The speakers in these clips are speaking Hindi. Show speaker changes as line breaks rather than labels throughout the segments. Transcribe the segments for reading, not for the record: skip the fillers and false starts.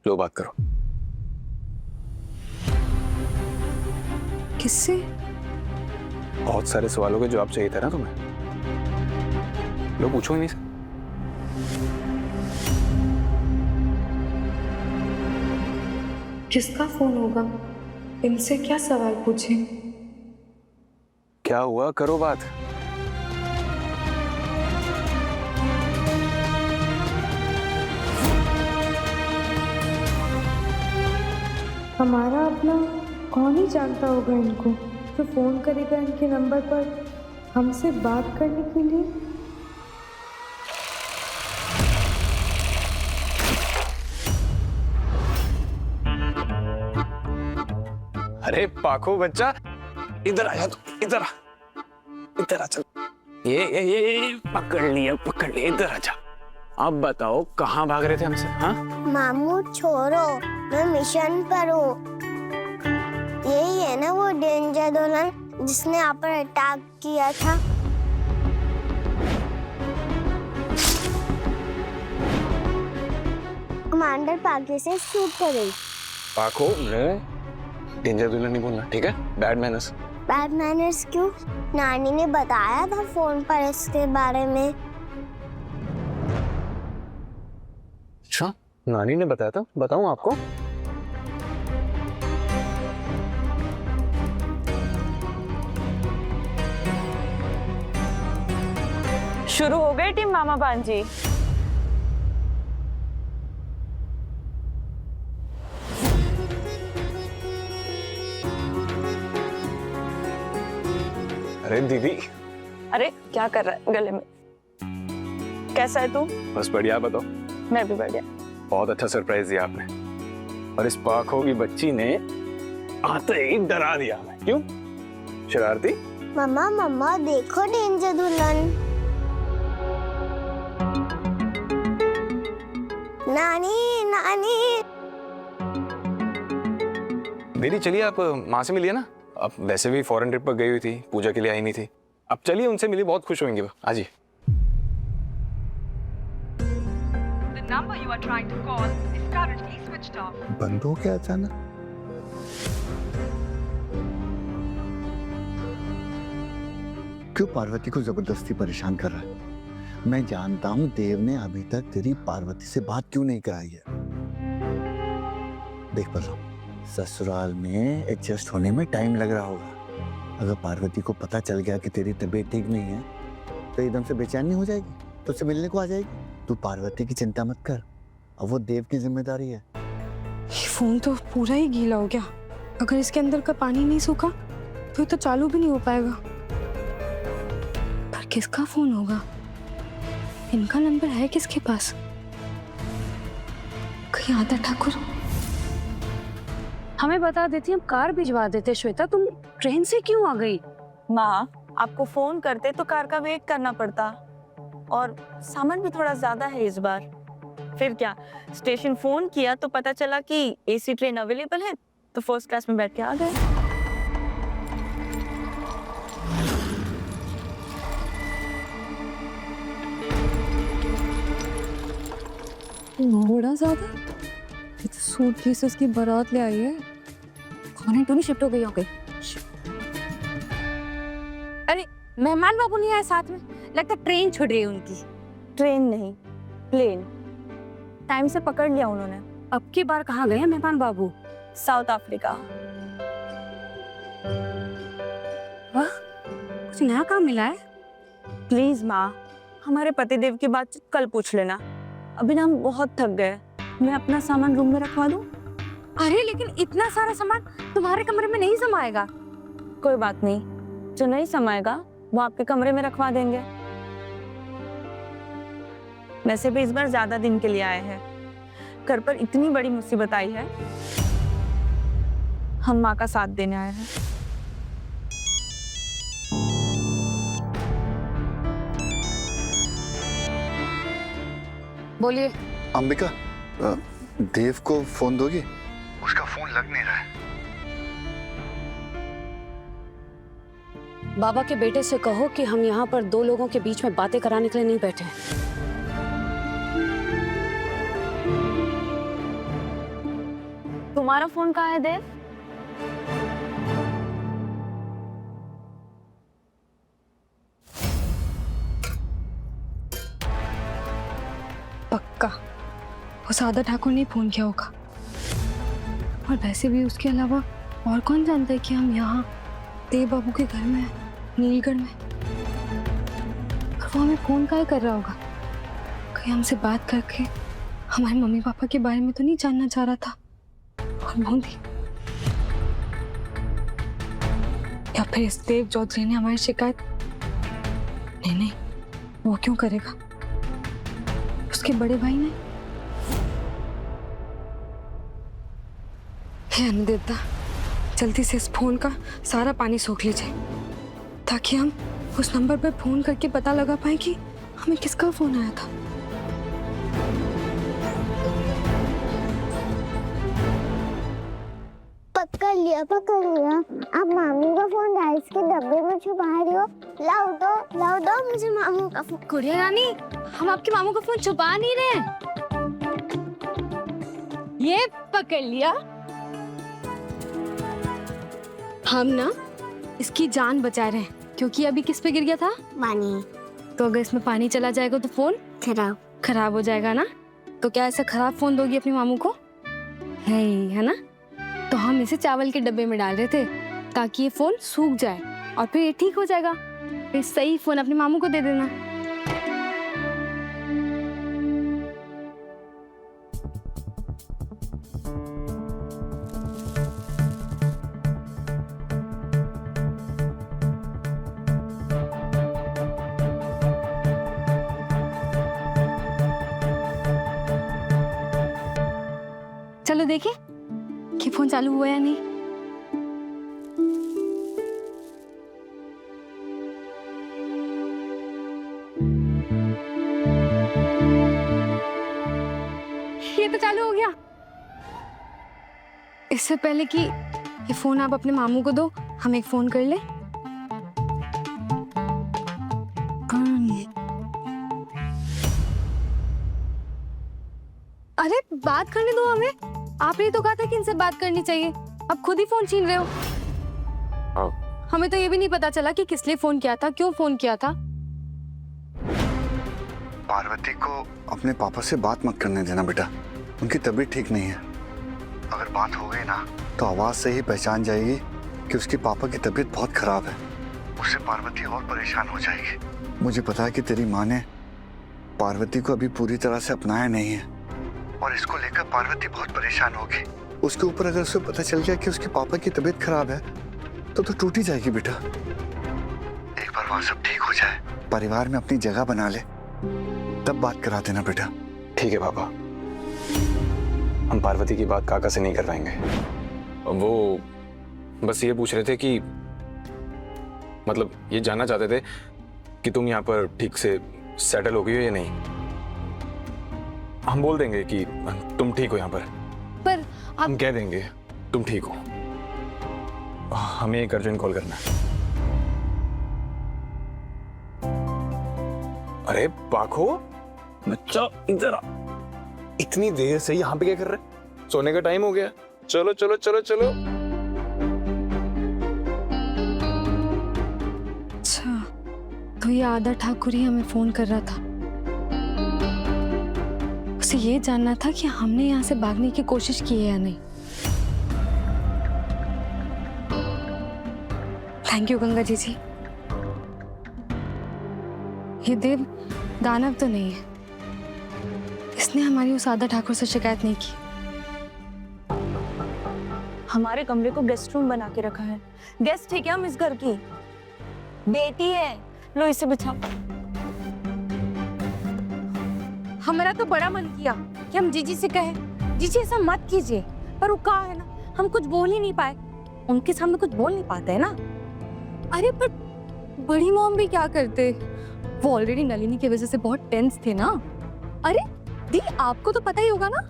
लो बात करो।
किससे?
बहुत सारे सवालों के जवाब चाहिए था ना तुम्हें। लो पूछो इन्हीं से।
किसका फोन होगा? इनसे क्या सवाल पूछें?
क्या हुआ, करो बात।
हमारा अपना कौन ही जानता होगा इनको, तो फोन करेगा इनके नंबर पर हमसे बात करने के लिए।
अरे पाखो बच्चा, इधर आया तू, इधर आ, इधर आ। चल ये पकड़ लिया, इधर आजा। अब बताओ कहाँ भाग रहे थे हमसे? हाँ
मामू छोड़ो, मैं मिशन पर हूँ। यही है ना वो डेंजर दुल्हन जिसने आप पर अटैक किया था? कमांडर पाके से शूट करें।
पाखो, डेंजर दुल्हन नहीं बोलना, ठीक है? Bad manners.
बैड मैनर्स क्यों? नानी ने बताया था फोन पर इसके बारे में।
अच्छा, नानी ने बताया था? बताऊं आपको?
शुरू हो गई टीम मामा भांजी।
अरे दीदी।
अरे क्या कर रहा है गले में? कैसा है तू?
बस बढ़िया, बताओ।
मैं भी बढ़िया।
बहुत अच्छा सरप्राइज दिया आपने, और इस पाखो की बच्ची ने आते ही डरा दिया हमें। क्यों? शरारती।
मम्मा मम्मा देखो डेंजर दुल्हन। नानी नानी।
दीदी चलिए, आप माँ से मिलिए ना। अब वैसे भी फॉरेन ट्रिप पर गई हुई थी, पूजा के लिए आई नहीं थी। अब चलिए उनसे मिलिए, बहुत खुश होंगे वो। आज ही।
बंद हो गया अचानक। क्यों पार्वती को जबरदस्ती परेशान कर रहा है? मैं जानता हूं देव ने अभी तक तेरी पार्वती से बात क्यों नहीं कराई है। देख पर ससुराल में एडजस्ट होने में टाइम लग रहा होगा। अगर पार्वती को पता चल गया कि तेरी तबीयत ठीक नहीं है तो एकदम से बेचैन नहीं हो जाएगी, तो उससे मिलने को आ जाएगी। तू पार्वती की चिंता मत कर, अब वो देव की जिम्मेदारी है।
ये फोन तो पूरा ही गीला हो गया। अगर इसके अंदर का पानी नहीं सूखा तो ये तो चालू भी नहीं हो पाएगा। पर किसका फोन होगा? इनका नंबर है किसके पास? कहीं आता ठाकुर?
हमें बता देती, हम कार भिजवा देते। श्वेता तुम ट्रेन से क्यों आ गई?
माँ, आपको फोन करते तो कार का वेट करना पड़ता, और सामान भी थोड़ा ज्यादा है इस बार। फिर क्या, स्टेशन फोन किया तो पता चला कि एसी ट्रेन अवेलेबल है, तो फर्स्ट क्लास में बैठ के आ गए।
बड़ा ज्यादा सूटकेसेस की बारात ले आई है।
खाने तो नहीं शिफ्ट हो गई हो गई। अरे मेहमान बाबू नहीं आए साथ में? लगता ट्रेन छूट रही है उनकी।
ट्रेन नहीं, प्लेन। टाइम से पकड़ लिया उन्होंने।
अब की बार कहाँ गए हैं मेहमान बाबू?
South Africa.
वाह, कुछ नया काम मिला है?
प्लीज माँ, हमारे पतिदेव की बात कल पूछ लेना। अभी ना हम बहुत थक गए। मैं अपना सामान रूम में रखवा दूं?
अरे लेकिन इतना सारा सामान तुम्हारे कमरे में नहीं समाएगा।
कोई बात नहीं, जो नहीं समाएगा वो आपके कमरे में रखवा देंगे। वैसे भी इस बार ज्यादा दिन के लिए आए हैं। घर पर इतनी बड़ी मुसीबत आई है, हम माँ का साथ देने आए हैं।
बोलिए।
अंबिका, देव को फोन दोगी? उसका फोन लग नहीं रहा है।
बाबा के बेटे से कहो कि हम यहाँ पर दो लोगों के बीच में बातें कराने के लिए नहीं बैठे हैं।
तुम्हारा फोन कहाँ है देव?
पक्का वो सादा ठाकुर ने फोन किया होगा। और वैसे भी उसके अलावा और कौन जानता है कि हम यहाँ देव बाबू के घर में हैं, नीलगढ़ में। और वो हमें फोन काहे कर रहा होगा? कहीं हमसे बात करके हमारे मम्मी पापा के बारे में तो नहीं जानना चाह रहा था? और मोदी या फिर इस देव चौधरी ने हमारी शिकायत? नहीं, वो क्यों करेगा? उसके बड़े भाई ने। हे अन्नदेवता, जल्दी से इस फोन का सारा पानी सोख लीजिए ताकि हम उस नंबर पर फोन करके पता लगा पाए कि हमें किसका फोन आया था।
पकड़ लिया। आप मामू का फोन राइस के डब्बे में छुपा रही हो। लाओ दो मुझे मामू का फोन।
गुड़िया रानी, हम आपके मामू का फोन छुपा नहीं रहे। ये पकड़ लिया। हम ना इसकी जान बचा रहे हैं क्योंकि अभी किस पे गिर गया था?
पानी।
तो अगर इसमें पानी चला जाएगा तो फोन खराब हो जाएगा ना। तो क्या ऐसा खराब फोन दोगी अपने मामू को? है ना? तो हम इसे चावल के डब्बे में डाल रहे थे ताकि ये फोन सूख जाए और फिर ये ठीक हो जाएगा। फिर सही फोन अपने मामू को दे देना। चलो देखिए कि फोन चालू हुआ या नहीं। ये तो चालू हो गया। इससे पहले कि ये फोन आप अपने मामू को दो, हम एक फोन कर ले। अरे बात करने दो हमें। आपने ही तो कहा था कि इनसे बात करनी चाहिए, अब खुद ही फोन छीन रहे हो। हमें तो ये भी नहीं पता चला कि किस लिए फोन किया था, क्यों फोन किया था।
पार्वती को अपने पापा से बात मत करने देना बेटा, उनकी तबीयत ठीक नहीं है। अगर बात हो गई ना तो आवाज से ही पहचान जाएगी कि उसके पापा की तबीयत बहुत खराब है। उससे पार्वती और परेशान हो जाएगी। मुझे पता है कि तेरी माँ ने पार्वती को अभी पूरी तरह से अपनाया नहीं है और इसको लेकर पार्वती बहुत परेशान होगी। उसके ऊपर अगर उसे पता चल गया कि उसके पापा की तबीयत खराब है तो टूट ही जाएगी बेटा। एक बार वहां सब ठीक हो जाए, परिवार में अपनी जगह बना ले, तब बात करा देना बेटा।
ठीक है पापा, हम पार्वती की बात काका से नहीं करवाएंगे। वो बस ये पूछ रहे थे कि मतलब ये जानना चाहते थे कि तुम यहाँ पर ठीक से सेटल हो गई हो या नहीं। हम बोल देंगे कि तुम ठीक हो यहाँ पर हम कह देंगे तुम ठीक हो। हमें एक अर्जेंट कॉल करना है। अरे पाखो बच्चा इधर आ। इतनी देर से यहाँ पे क्या कर रहे? सोने का टाइम हो गया। चलो चलो चलो चलो।
अच्छा, तो ये आदा ठाकुर ही हमें फोन कर रहा था। उसे ये जानना था कि हमने यहाँ से भागने की कोशिश की है या नहीं। Thank you Ganga ji. ये देव दानव तो नहीं है, इसने हमारी उस आदा ठाकुर से शिकायत नहीं की।
हमारे कमरे को गेस्ट रूम बना के रखा है। गेस्ट है क्या हम इस घर की? बेटी है, लो इसे बिछाओ।
हमारा तो बड़ा मन किया कि हम जीजी से कहें, जीजी ऐसा मत कीजिए, पर वो कहा है ना, हम कुछ बोल ही नहीं पाए। उनके सामने कुछ बोल नहीं पाते है ना। अरे पर बड़ी मॉम भी क्या करते, वो ऑलरेडी नलिनी की वजह से बहुत टेंस थे ना। अरे दी, आपको तो पता ही होगा ना,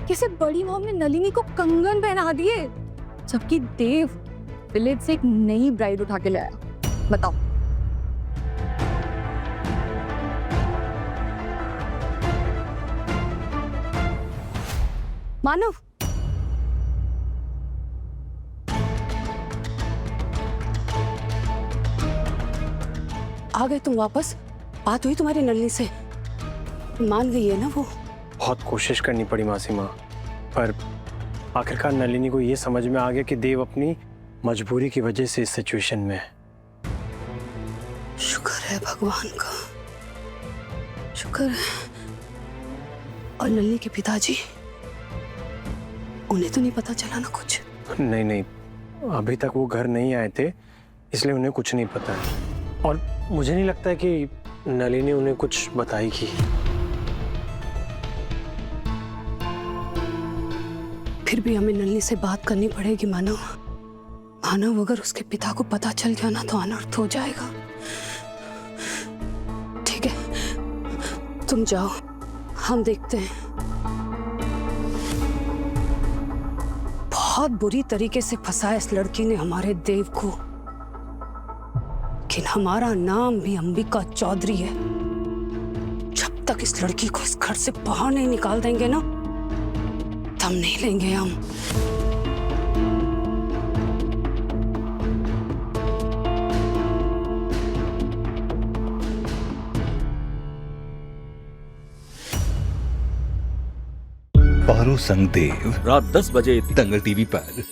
कैसे बड़ी मॉम ने नलिनी को कंगन पहना दिए, जबकि देव विलेज से एक नई ब्राइड उठा के लाया। बताओ। मानव, आ गए तुम वापस? बात हुई तुम्हारी नलिनी से? मान गई है ना वो?
बहुत कोशिश करनी पड़ी मासी माँ, पर आखिरकार नलिनी को ये समझ में आ गया कि देव अपनी मजबूरी की वजह से इस सिचुएशन में है।
शुक्र है भगवान का, शुक्र है। और नलिनी के पिताजी, उन्हें तो नहीं पता चला ना कुछ?
नहीं नहीं, अभी तक वो घर नहीं आए थे, इसलिए उन्हें कुछ नहीं पता है। और मुझे नहीं लगता है कि नलिनी उन्हें कुछ बताएगी।
फिर भी हमें नलिनी से बात करनी पड़ेगी मानव। मानव, अगर उसके पिता को पता चल गया ना तो अनर्थ हो जाएगा। ठीक है, तुम जाओ, हम देखते हैं। बहुत बुरी तरीके से फंसाया इस लड़की ने हमारे देव को, लेकिन हमारा नाम भी अंबिका चौधरी है। जब तक इस लड़की को इस घर से बाहर नहीं निकाल देंगे ना, दम नहीं लेंगे हम।
पारो संग देव रात 10 बजे दंगल टीवी पर।